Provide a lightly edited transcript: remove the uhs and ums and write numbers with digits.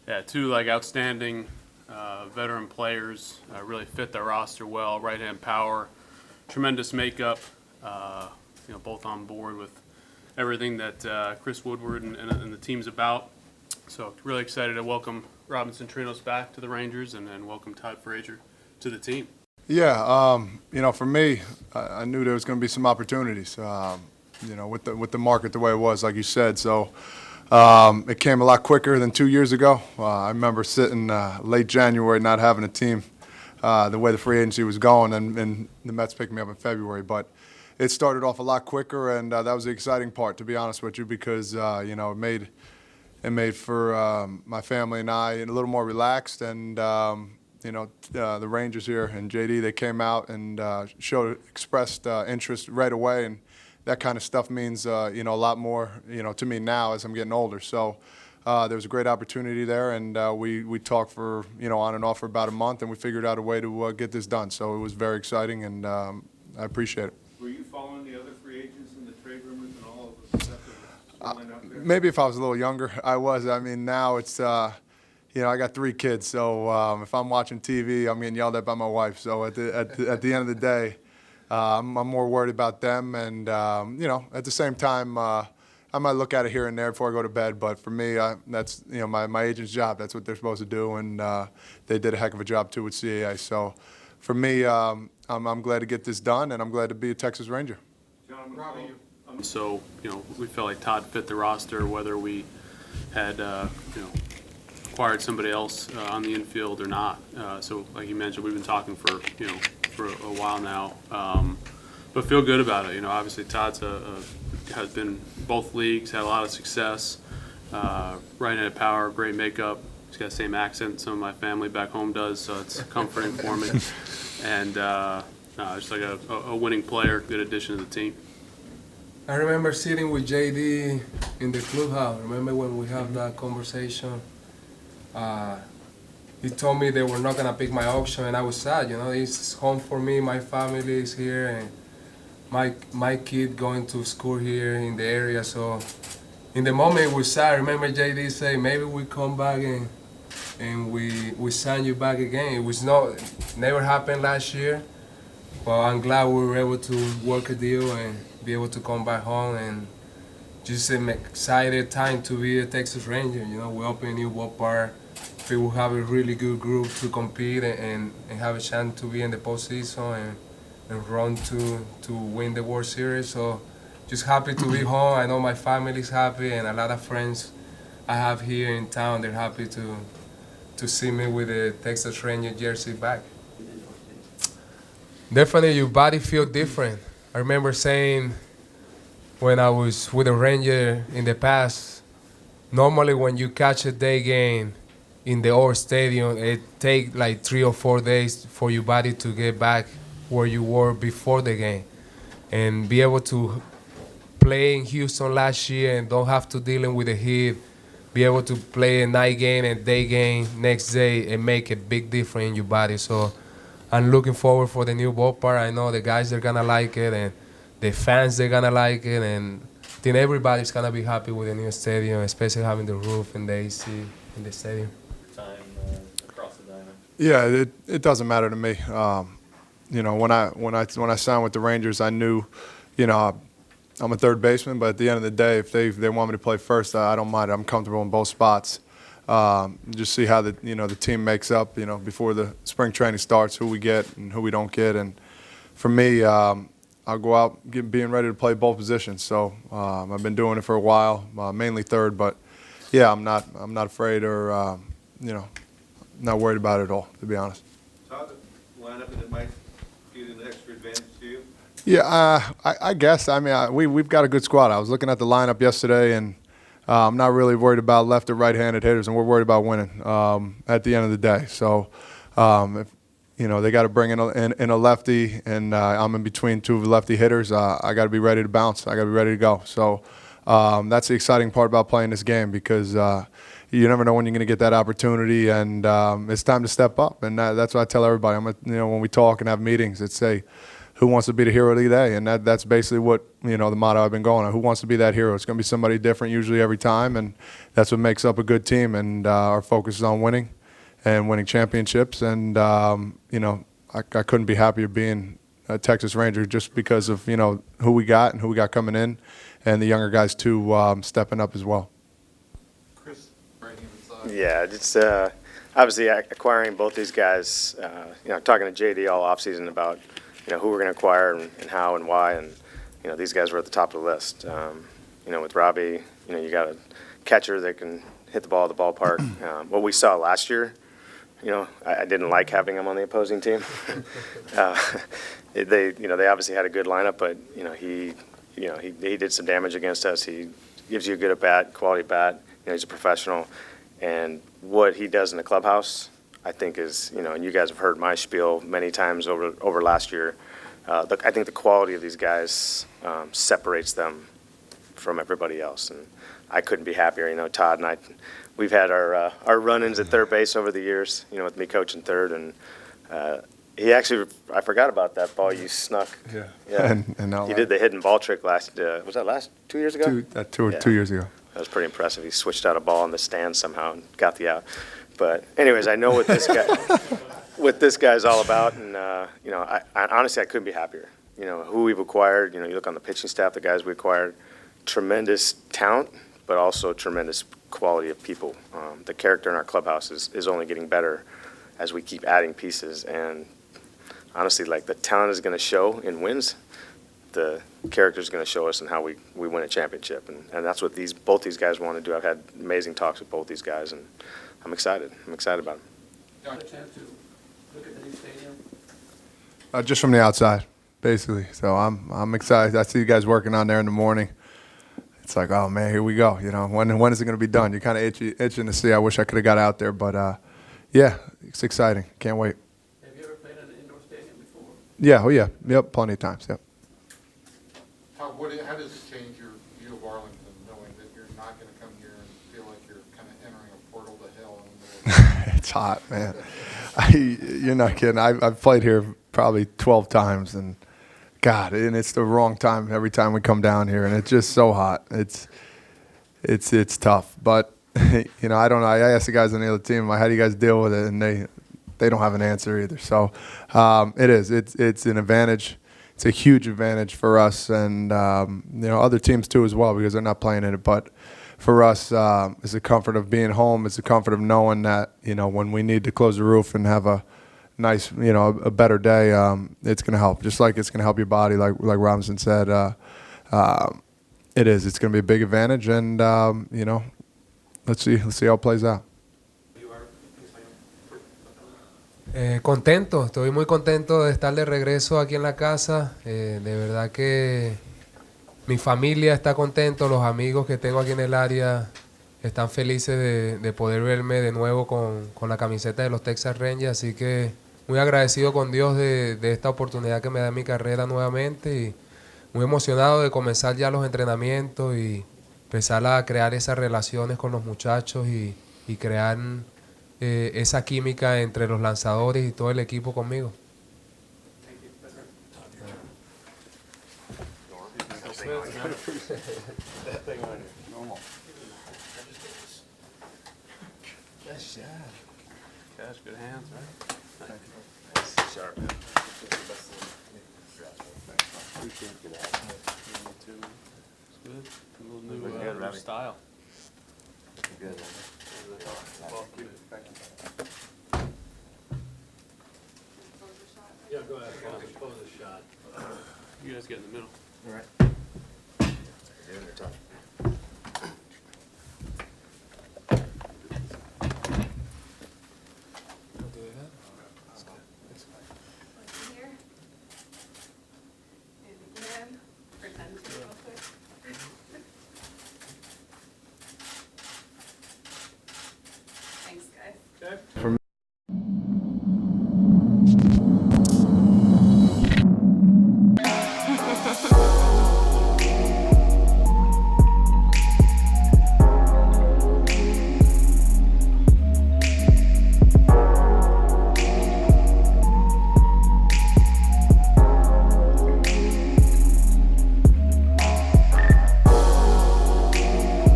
Yeah, two like outstanding veteran players, really fit the roster well. Right-hand power, tremendous makeup. Both on board with everything that Chris Woodward and the team's about. So really excited to welcome Robinson Chirinos back to the Rangers and welcome Todd Frazier to the team. Yeah, for me, I knew there was going to be some opportunities. With the market the way it was, like you said. So it came a lot quicker than 2 years ago. I remember sitting late January, not having a team, the way the free agency was going, and the Mets picked me up in February. But it started off a lot quicker, and that was the exciting part, to be honest with you, because it made for my family and I a little more relaxed. And the Rangers here and JD, they came out and expressed interest right away, and that kind of stuff means a lot more to me now as I'm getting older. So there was a great opportunity there, and we talked for on and off for about a month, and we figured out a way to get this done. So it was very exciting, and I appreciate it. Were you following the other free agents in the trade rumors and all of the stuff that was going out there? Maybe if I was a little younger, I was. I mean, now it's I got 3 kids, so if I'm watching TV, I'm getting yelled at by my wife. So at the end of the day, I'm more worried about them, and at the same time, I might look at it here and there before I go to bed. But for me, that's my agent's job. That's what they're supposed to do, and they did a heck of a job too with CAA. So for me, I'm glad to get this done, and I'm glad to be a Texas Ranger. John, So we felt like Todd fit the roster, whether we had acquired somebody else on the infield or not. So like you mentioned, we've been talking for a while now, but feel good about it. Obviously Todd's has been both leagues, had a lot of success. Right-handed power, great makeup. He's got the same accent some of my family back home does, so it's comforting for me. And just like a winning player, good addition to the team. I remember sitting with JD in the clubhouse. Remember when we had that conversation? He told me they were not gonna pick my auction, and I was sad. It's home for me. My family is here, and my kid going to school here in the area. So in the moment it was sad. I remember JD say, maybe we come back and we sign you back again. It was never happened last year, but I'm glad we were able to work a deal and be able to come back home, and just an excited time to be a Texas Ranger. We open a new ballpark. We will have a really good group to compete and have a chance to be in the postseason and run to win the World Series. So just happy to be home. I know my family's happy, and a lot of friends I have here in town, they're happy to see me with the Texas Ranger jersey back. Definitely your body feels different. I remember saying when I was with a Ranger in the past, normally when you catch a day game in the old stadium, it takes like 3 or 4 days for your body to get back where you were before the game. And be able to play in Houston last year and don't have to deal with the heat, be able to play a night game and day game next day and make a big difference in your body. So I'm looking forward for the new ballpark. I know the guys are gonna like it, and the fans they're gonna like it, and I think everybody's gonna be happy with the new stadium, especially having the roof and the AC in the stadium. time across the diamond? Yeah, it doesn't matter to me. When I signed with the Rangers, I knew, I'm a third baseman, but at the end of the day, if they want me to play first, I don't mind. I'm comfortable in both spots. Just see how the team makes up, before the spring training starts, who we get and who we don't get. And for me, I'll go out being ready to play both positions. So I've been doing it for a while, mainly third, but yeah, I'm not afraid or not worried about it at all, to be honest. Todd, lineup and it might get an extra advantage to you? Yeah, I guess. I mean, we've got a good squad. I was looking at the lineup yesterday, and I'm not really worried about left or right-handed hitters, and we're worried about winning at the end of the day. So, if they got to bring in a lefty, and I'm in between 2 lefty hitters. I got to be ready to bounce. I got to be ready to go. So, that's the exciting part about playing this game, because you never know when you're going to get that opportunity, and it's time to step up. And that's what I tell everybody. When we talk and have meetings, it's say, who wants to be the hero today? And that's basically what, the motto I've been going on. Who wants to be that hero? It's going to be somebody different usually every time, and that's what makes up a good team. And our focus is on winning and winning championships. And, I couldn't be happier being a Texas Ranger just because of, who we got and who we got coming in, and the younger guys, too, stepping up as well. Chris, right-hand side. Yeah, it's obviously acquiring both these guys, talking to JD all offseason about, who we're going to acquire and how and why, and, these guys were at the top of the list. With Robbie, you got a catcher that can hit the ball at the ballpark. What we saw last year, I didn't like having him on the opposing team. They obviously had a good lineup, but, he did some damage against us. He gives you a good at-bat, quality at-bat. He's a professional. And what he does in the clubhouse, I think is, and you guys have heard my spiel many times over last year. I think the quality of these guys separates them from everybody else. And I couldn't be happier. Todd and I, we've had our run-ins at third base over the years, with me coaching third. And he actually, I forgot about that ball you snuck. Yeah. And he did the hidden ball trick was that 2 years ago? Two years ago. That was pretty impressive. He switched out a ball in the stand somehow and got the out. But anyways, I know what this guy's all about, and I honestly I couldn't be happier. Who we've acquired. You look on the pitching staff, the guys we acquired, tremendous talent, but also tremendous quality of people. The character in our clubhouse is only getting better as we keep adding pieces. And honestly, the talent is going to show in wins. The character is going to show us in how we win a championship, and that's what both these guys want to do. I've had amazing talks with both these guys, and I'm excited. I'm excited about them. Got a chance to look at the new stadium? Just from the outside, basically. So I'm excited. I see you guys working on there in the morning. It's like, oh man, here we go. When is it going to be done? You're kind of itching to see. I wish I could have got out there, but yeah, it's exciting. Can't wait. Have you ever played in an indoor stadium before? Yeah. Oh yeah. Yep. Plenty of times. Yep. How does it change your view of Arlington, knowing that you're not going to come here and feel like you're kind of entering a portal to hell? It's hot, man. You're not kidding. I've played here probably 12 times, and God, and it's the wrong time every time we come down here, and it's just so hot. It's tough, but I don't know. I asked the guys on the other team, how do you guys deal with it, and they don't have an answer either. So it is. It's an advantage. It's a huge advantage for us, and other teams too as well, because they're not playing in it. But for us, it's the comfort of being home. It's the comfort of knowing that when we need to close the roof and have a nice, a better day, it's going to help. Just like it's going to help your body, like Robinson said. It is. It's going to be a big advantage, and let's see how it plays out. Contento, estoy muy contento de estar de regreso aquí en la casa. De verdad que mi familia está contento, los amigos que tengo aquí en el área están felices de poder verme de nuevo con la camiseta de los Texas Rangers. Así que muy agradecido con Dios de esta oportunidad que me da en mi carrera nuevamente, y muy emocionado de comenzar ya los entrenamientos y empezar a crear esas relaciones con los muchachos y crear esa química entre los lanzadores y todo el equipo conmigo. Gosh, good hands, right? Sharp. It's good. A little new style. Yeah, go ahead. Close the shot. You guys get in the middle. All right.